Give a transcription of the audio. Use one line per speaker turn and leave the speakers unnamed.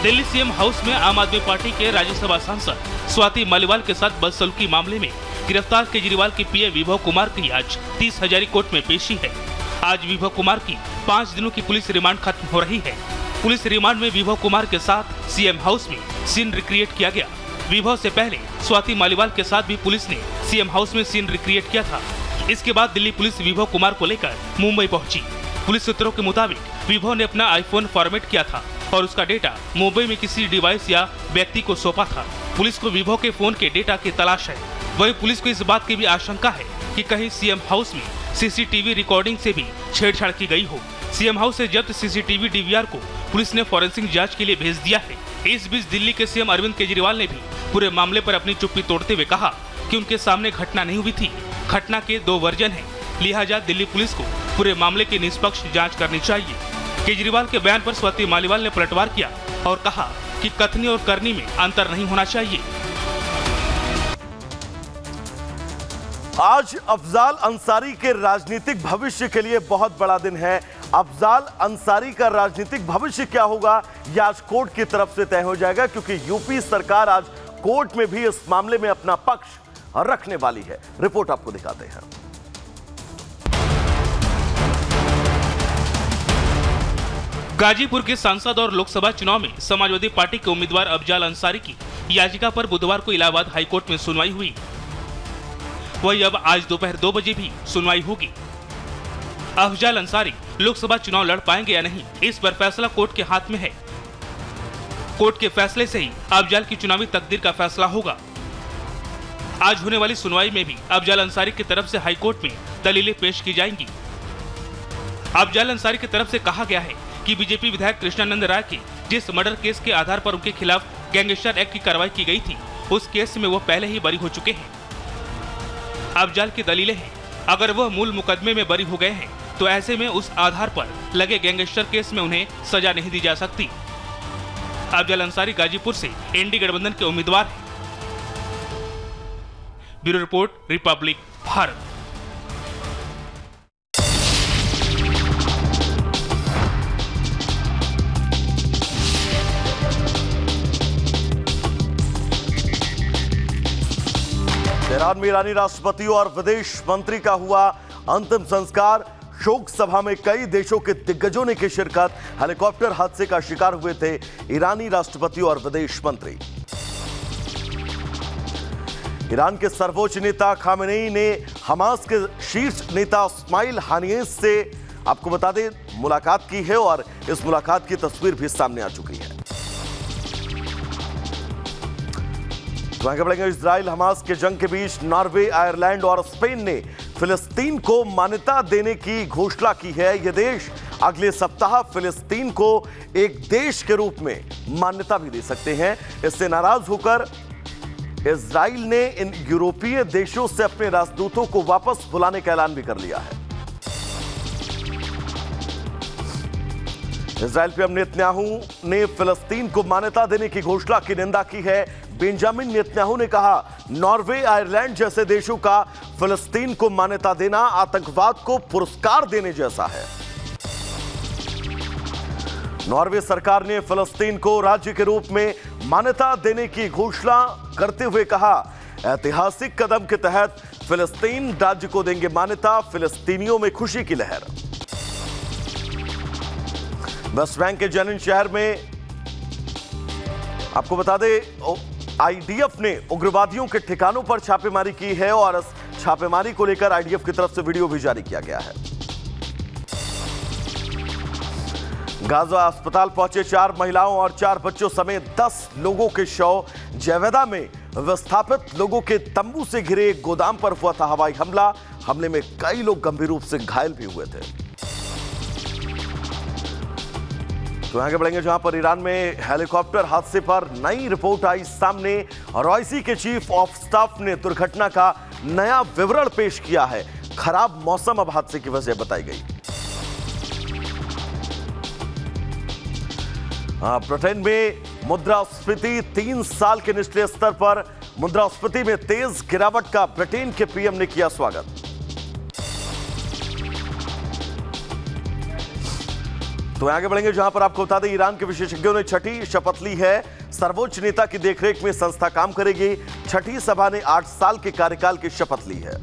Delhi CM house में आम आदमी पार्टी के राज्यसभा सांसद स्वाति मालीवाल के साथ बदसलूकी मामले में गिरफ्तार केजरीवाल के पीए विभव कुमार की आज 30 हजारी कोर्ट में पेशी है। आज विभव कुमार की 5 दिनों की पुलिस रिमांड खत्म हो रही है। पुलिस रिमांड में विभव कुमार के साथ सीएम हाउस में सीन रिक्रिएट किया गया। विभव से पहले स्वाति मालीवाल के साथ भी पुलिस ने सीएम हाउस में सीन रिक्रिएट किया था। इसके बाद दिल्ली पुलिस विभव कुमार को लेकर मुंबई पहुंची। पुलिस सूत्रों के मुताबिक विभव ने अपना आईफोन फॉर्मेट किया था और उसका डेटा मुंबई में किसी डिवाइस या व्यक्ति को सौंपा था। पुलिस को विभव के फोन के डेटा की तलाश है। वही पुलिस को इस बात की भी आशंका है कि कहीं सीएम हाउस में सीसीटीवी रिकॉर्डिंग से भी छेड़छाड़ की गई हो। सीएम हाउस से जब्त सीसीटीवी डीवीआर को पुलिस ने फॉरेंसिक जांच के लिए भेज दिया है। इस बीच दिल्ली के सीएम अरविंद केजरीवाल ने भी पूरे मामले पर अपनी चुप्पी तोड़ते हुए कहा कि उनके सामने घटना नहीं हुई थी। घटना के 2 वर्जन हैं, लिहाजा दिल्ली पुलिस को पूरे मामले की निष्पक्ष जांच करनी चाहिए। केजरीवाल के बयान पर स्वाति मालीवाल ने पलटवार किया और कहा कि कथनी और करनी में अंतर नहीं होना चाहिए।
आज अफजाल अंसारी के राजनीतिक भविष्य के लिए बहुत बड़ा दिन है। अफजाल अंसारी का राजनीतिक भविष्य क्या होगा, यह आज कोर्ट की तरफ से तय हो जाएगा, क्योंकि यूपी सरकार आज कोर्ट में भी इस मामले में अपना पक्ष रखने वाली है। रिपोर्ट आपको दिखाते हैं।
गाजीपुर के सांसद और लोकसभा चुनाव में समाजवादी पार्टी के उम्मीदवार अफजाल अंसारी की याचिका पर बुधवार को इलाहाबाद हाईकोर्ट में सुनवाई हुई। वही अब आज दोपहर 2 बजे भी सुनवाई होगी। अफजाल अंसारी लोकसभा चुनाव लड़ पाएंगे या नहीं, इस पर फैसला कोर्ट के हाथ में है। कोर्ट के फैसले से ही अफजाल की चुनावी तकदीर का फैसला होगा। आज होने वाली सुनवाई में भी अफजाल अंसारी की तरफ से हाईकोर्ट में दलीलें पेश की जाएंगी। अफजाल अंसारी की तरफ से कहा गया है कि बीजेपी विधायक कृष्णानंद राय के जिस मर्डर केस के आधार पर उनके खिलाफ गैंगस्टर एक्ट की कार्रवाई की गई थी, उस केस में वो पहले ही बरी हो चुके हैं। अफजाल की दलीलें हैं, अगर वह मूल मुकदमे में बरी हो गए हैं तो ऐसे में उस आधार पर लगे गैंगस्टर केस में उन्हें सजा नहीं दी जा सकती। अफजाल अंसारी गाजीपुर से एनडीए गठबंधन के उम्मीदवार हैं। Bureau report, Republic Bharat.
Tehran में ईरानी राष्ट्रपति और विदेश मंत्री का हुआ अंतिम संस्कार। शोक सभा में कई देशों के दिग्गजों ने की शिरकत। हेलीकॉप्टर हादसे का शिकार हुए थे ईरानी राष्ट्रपति और विदेश मंत्री। ईरान के सर्वोच्च नेता खामेनेई ने हमास के शीर्ष नेता इस्माइल हानियेह से आपको बता दें मुलाकात की है और इस मुलाकात की तस्वीर भी सामने आ चुकी है। तो आगे बढ़ेंगे। इजराइल हमास के जंग के बीच नॉर्वे, आयरलैंड और स्पेन ने फिलिस्तीन को मान्यता देने की घोषणा की है। यह देश अगले सप्ताह फिलिस्तीन को एक देश के रूप में मान्यता भी दे सकते हैं। इससे नाराज होकर इजराइल ने इन यूरोपीय देशों से अपने राजदूतों को वापस बुलाने का ऐलान भी कर लिया है। इजराइल पीएम नेतन्याहू ने फिलिस्तीन को मान्यता देने की घोषणा की निंदा की है। बेंजामिन नेतन्याहू ने कहा, नॉर्वे, आयरलैंड जैसे देशों का फिलिस्तीन को मान्यता देना आतंकवाद को पुरस्कार देने जैसा है। नॉर्वे सरकार ने फिलिस्तीन को राज्य के रूप में मान्यता देने की घोषणा करते हुए कहा, ऐतिहासिक कदम के तहत फिलिस्तीन राज्य को देंगे मान्यता, फिलिस्तीनियों में खुशी की लहर। वेस्ट बैंक के जेनिन शहर में आपको बता दें आईडीएफ ने उग्रवादियों के ठिकानों पर छापेमारी की है और इस छापेमारी को लेकर आईडीएफ की तरफ से वीडियो भी जारी किया गया है। गाजा अस्पताल पहुंचे 4 महिलाओं और 4 बच्चों समेत 10 लोगों के शव। जवेदा में विस्थापित लोगों के तंबू से घिरे एक गोदाम पर हुआ था हवाई हमला। हमले में कई लोग गंभीर रूप से घायल भी हुए थे। तो आगे बढ़ेंगे जहां पर ईरान में हेलीकॉप्टर हादसे पर नई रिपोर्ट आई सामने और आईसी के चीफ ऑफ स्टाफ ने दुर्घटना का नया विवरण पेश किया है। खराब मौसम अब हादसे की वजह बताई गई। ब्रिटेन में मुद्रास्फीति 3 साल के निचले स्तर पर। मुद्रास्फीति में तेज गिरावट का ब्रिटेन के पीएम ने किया स्वागत। तो आगे बढ़ेंगे जहां पर आपको बता दें ईरान के विशेषज्ञों ने छठी शपथ ली है। सर्वोच्च नेता की देखरेख में संस्था काम करेगी। छठी सभा ने 8 साल के कार्यकाल की शपथ ली है।